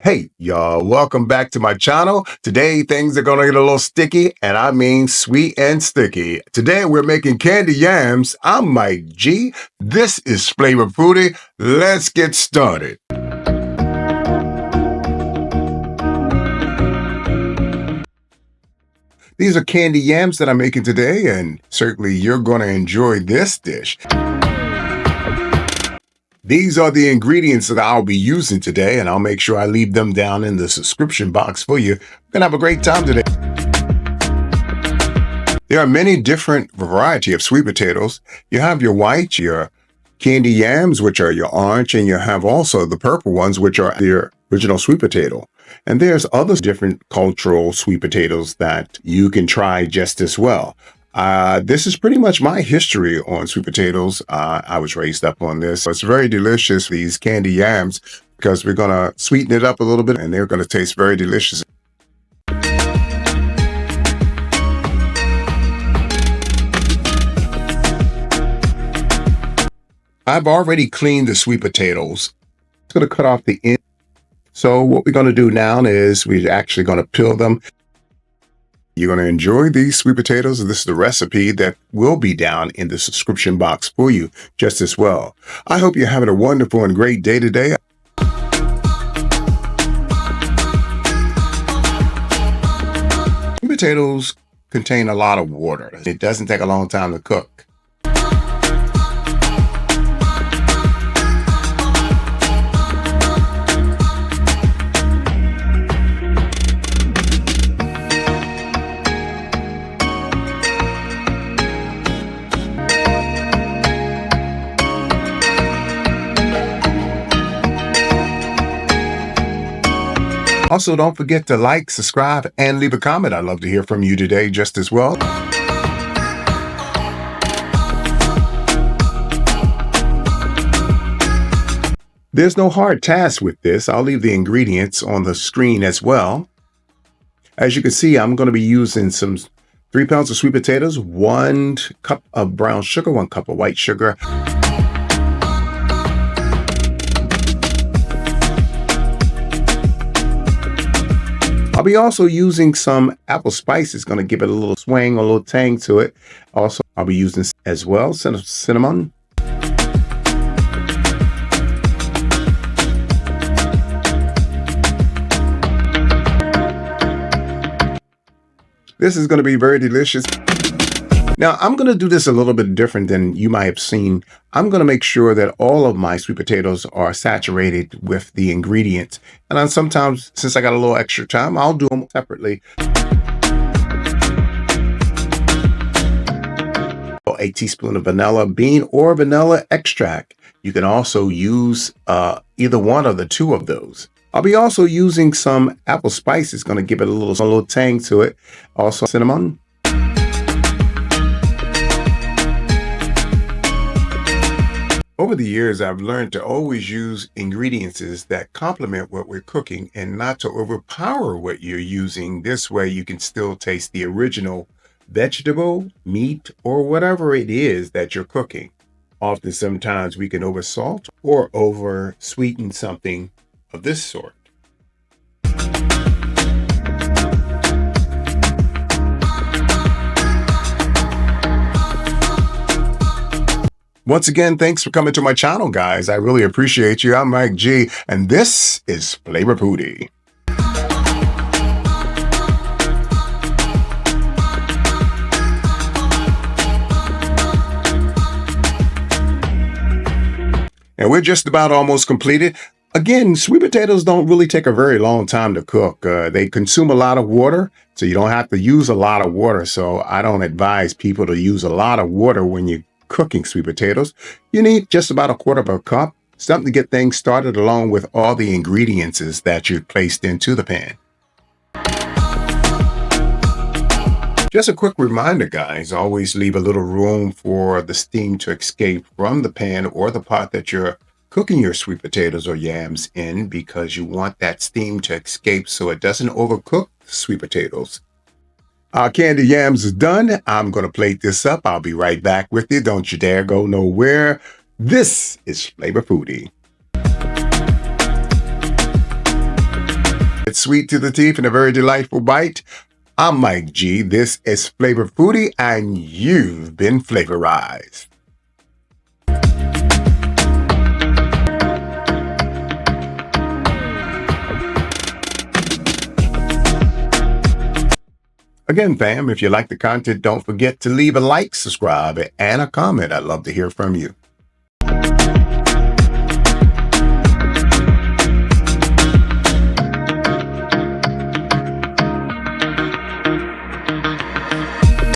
Hey, y'all, welcome back to my channel. Today, things are gonna get a little sticky, and I mean sweet and sticky. Today, we're making candy yams. I'm Mike G. This is Flavor Fruity. Let's get started. These are candy yams that I'm making today, and certainly you're gonna enjoy this dish. These are the ingredients that I'll be using today, and I'll make sure I leave them down in the description box for you. We're gonna have a great time today. There are many different variety of sweet potatoes. You have your white, your candy yams, which are your orange, and you have also the purple ones, which are your original sweet potato. And there's other different cultural sweet potatoes that you can try just as well. This is pretty much my history on sweet potatoes. I was raised up on this. It's very delicious, these candy yams, because we're going to sweeten it up a little bit and they're going to taste very delicious. I've already cleaned the sweet potatoes. I'm going to cut off the end. So what we're going to do now is we're actually going to peel them. You're going to enjoy these sweet potatoes. This is the recipe that will be down in the description box for you just as well. I hope you're having a wonderful and great day today. Sweet potatoes contain a lot of water. It doesn't take a long time to cook. Also, don't forget to like, subscribe, and leave a comment. I'd love to hear from you today just as well. There's no hard task with this. I'll leave the ingredients on the screen as well. As you can see, I'm going to be using some 3 pounds of sweet potatoes, 1 cup of brown sugar, 1 cup of white sugar. I'll be also using some apple spice. It's going to give it a little swing, a little tang to it. Also, I'll be using as well cinnamon. This is going to be very delicious. Now, I'm going to do this a little bit different than you might have seen. I'm going to make sure that all of my sweet potatoes are saturated with the ingredients. And then sometimes, since I got a little extra time, I'll do them separately. A teaspoon of vanilla bean or vanilla extract. You can also use either one of the two of those. I'll be also using some apple spice. It's going to give it a little tang to it. Also cinnamon. Over the years, I've learned to always use ingredients that complement what we're cooking and not to overpower what you're using. This way you can still taste the original vegetable, meat, or whatever it is that you're cooking. Often, sometimes we can oversalt or over sweeten something of this sort. Once again, thanks for coming to my channel, guys. I really appreciate you. I'm Mike G, and this is Flavor Fruity. And we're just about almost completed. Again, sweet potatoes don't really take a very long time to cook. They consume a lot of water, so you don't have to use a lot of water. So I don't advise people to use a lot of water when you're cooking sweet potatoes. You need just about 1/4 cup, something to get things started along with all the ingredients that you placed into the pan. Just a quick reminder, guys, always leave a little room for the steam to escape from the pan or the pot that you're cooking your sweet potatoes or yams in, because you want that steam to escape so it doesn't overcook the sweet potatoes. Our candy yams is done. I'm going to plate this up. I'll be right back with you. Don't you dare go nowhere. This is Flavor Fruity. sweet to the teeth and a very delightful bite. I'm Mike G. This is Flavor Foodie, and you've been flavorized. Again, fam, if you like the content, don't forget to leave a like, subscribe, and a comment. I'd love to hear from you.